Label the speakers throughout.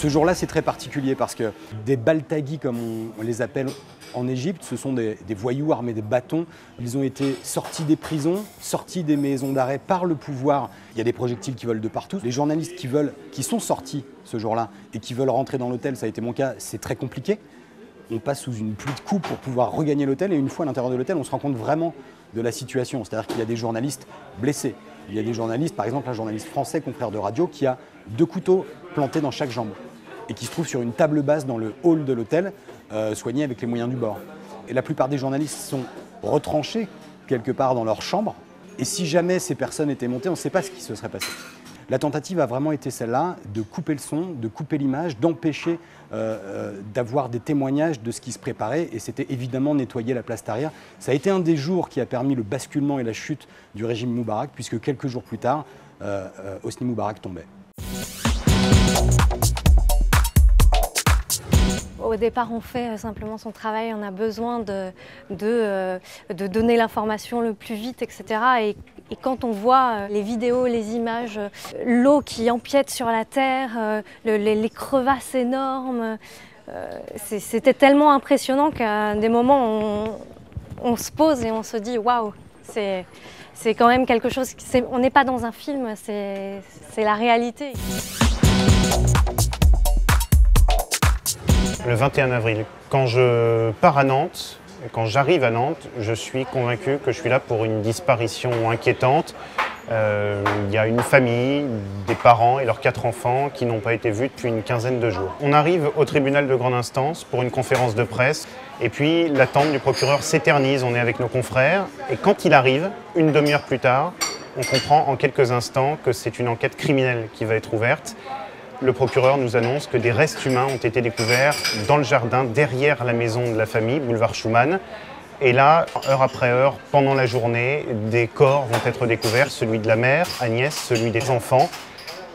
Speaker 1: Ce jour-là, c'est très particulier parce que des baltagis, comme on les appelle en Égypte, ce sont des voyous armés de bâtons. Ils ont été sortis des prisons, sortis des maisons d'arrêt par le pouvoir. Il y a des projectiles qui volent de partout. Les journalistes qui sont sortis ce jour-là et qui veulent rentrer dans l'hôtel, ça a été mon cas, c'est très compliqué. On passe sous une pluie de coups pour pouvoir regagner l'hôtel et une fois à l'intérieur de l'hôtel, on se rend compte vraiment de la situation. C'est-à-dire qu'il y a des journalistes blessés. Il y a des journalistes, par exemple un journaliste français, confrère de radio, qui a 2 couteaux plantés dans chaque jambe et qui se trouve sur une table basse dans le hall de l'hôtel, soigné avec les moyens du bord. Et la plupart des journalistes sont retranchés quelque part dans leur chambre. Et si jamais ces personnes étaient montées, on ne sait pas ce qui se serait passé. La tentative a vraiment été celle-là, de couper le son, de couper l'image, d'empêcher d'avoir des témoignages de ce qui se préparait. Et c'était évidemment nettoyer la place Tahrir. Ça a été un des jours qui a permis le basculement et la chute du régime Moubarak, puisque quelques jours plus tard, Hosni Moubarak tombait.
Speaker 2: Au départ, on fait simplement son travail, on a besoin de donner l'information le plus vite, etc. Et quand on voit les vidéos, les images, l'eau qui empiète sur la terre, les crevasses énormes, c'était tellement impressionnant qu'à des moments, on se pose et on se dit « waouh !» C'est quand même quelque chose, on n'est pas dans un film, c'est la réalité.
Speaker 3: Le 21 avril, quand je pars à Nantes, quand j'arrive à Nantes, je suis convaincu que je suis là pour une disparition inquiétante. Il y a une famille, des parents et leurs 4 enfants qui n'ont pas été vus depuis une quinzaine de jours. On arrive au tribunal de grande instance pour une conférence de presse et puis l'attente du procureur s'éternise, on est avec nos confrères et quand il arrive, une demi-heure plus tard, on comprend en quelques instants que c'est une enquête criminelle qui va être ouverte. Le procureur nous annonce que des restes humains ont été découverts dans le jardin derrière la maison de la famille, boulevard Schumann. Et là, heure après heure, pendant la journée, des corps vont être découverts, celui de la mère, Agnès, celui des enfants,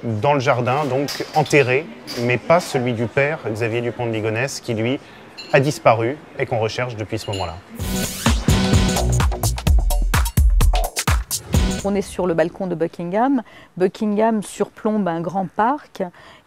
Speaker 3: dans le jardin, donc enterrés, mais pas celui du père, Xavier Dupont de Ligonnès, qui lui a disparu et qu'on recherche depuis ce moment-là.
Speaker 4: On est sur le balcon de Buckingham. Buckingham surplombe un grand parc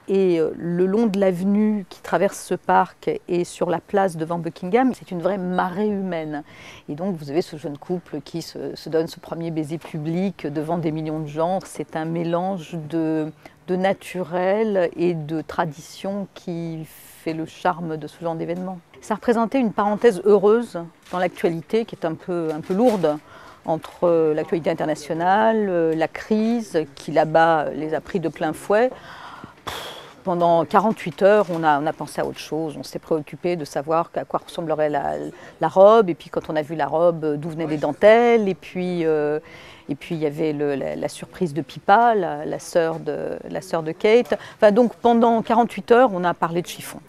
Speaker 4: et le long de l'avenue qui traverse ce parc et sur la place devant Buckingham, c'est une vraie marée humaine. Et donc vous avez ce jeune couple qui se donne ce premier baiser public devant des millions de gens. C'est un mélange de naturel et de tradition qui fait le charme de ce genre d'événement. Ça représentait une parenthèse heureuse dans l'actualité qui est un peu lourde, entre l'actualité internationale, la crise qui là-bas les a pris de plein fouet. Pendant 48 heures, on a pensé à autre chose. On s'est préoccupé de savoir à quoi ressemblerait la robe. Et puis quand on a vu la robe, d'où venaient les dentelles. Et puis il y avait la surprise de Pippa, la sœur de Kate. Enfin, donc pendant 48 heures, on a parlé de chiffon.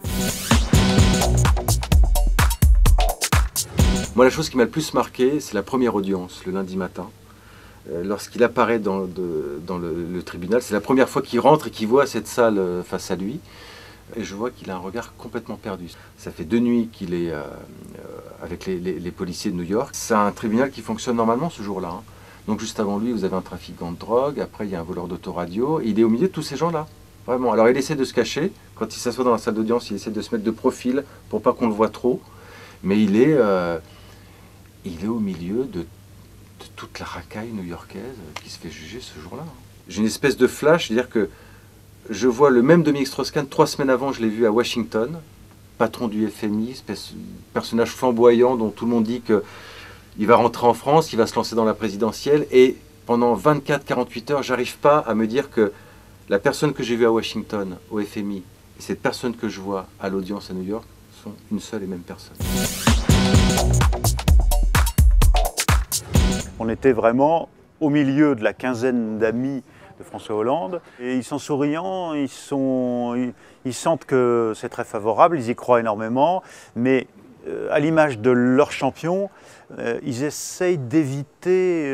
Speaker 5: Moi, la chose qui m'a le plus marqué, c'est la première audience, le lundi matin. Lorsqu'il apparaît dans le tribunal, c'est la première fois qu'il rentre et qu'il voit cette salle face à lui. Et je vois qu'il a un regard complètement perdu. Ça fait 2 nuits qu'il est avec les policiers de New York. C'est un tribunal qui fonctionne normalement ce jour-là. Hein. Donc juste avant lui, vous avez un trafiquant de drogue, après il y a un voleur d'autoradio. Il est au milieu de tous ces gens-là. Vraiment. Alors il essaie de se cacher. Quand il s'assoit dans la salle d'audience, il essaie de se mettre de profil pour pas qu'on le voit trop. Mais il est au milieu de toute la racaille new-yorkaise qui se fait juger ce jour-là. J'ai une espèce de flash, c'est-à-dire que je vois le même Dominique Strauss-Kahn 3 semaines avant, je l'ai vu à Washington, patron du FMI, espèce de personnage flamboyant dont tout le monde dit qu'il va rentrer en France, qu'il va se lancer dans la présidentielle, et pendant 24-48 heures, j'arrive pas à me dire que la personne que j'ai vue à Washington, au FMI, et cette personne que je vois à l'audience à New York, sont une seule et même personne.
Speaker 6: On était vraiment au milieu de la quinzaine d'amis de François Hollande. Et ils sont souriants, ils sentent que c'est très favorable, ils y croient énormément. Mais à l'image de leur champion, ils essayent d'éviter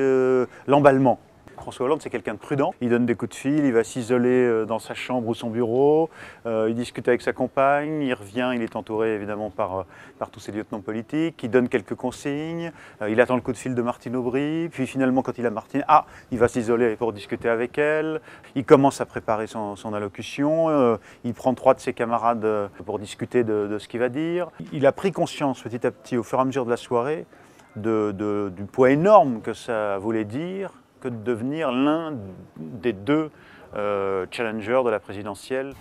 Speaker 6: l'emballement. François Hollande, c'est quelqu'un de prudent. Il donne des coups de fil, il va s'isoler dans sa chambre ou son bureau, il discute avec sa compagne, il revient, il est entouré évidemment par tous ses lieutenants politiques, il donne quelques consignes, il attend le coup de fil de Martine Aubry, puis finalement quand il a Martine, il va s'isoler pour discuter avec elle, il commence à préparer son allocution, il prend 3 de ses camarades pour discuter de ce qu'il va dire. Il a pris conscience petit à petit au fur et à mesure de la soirée du poids énorme que ça voulait dire que de devenir l'un des 2 challengers de la présidentielle.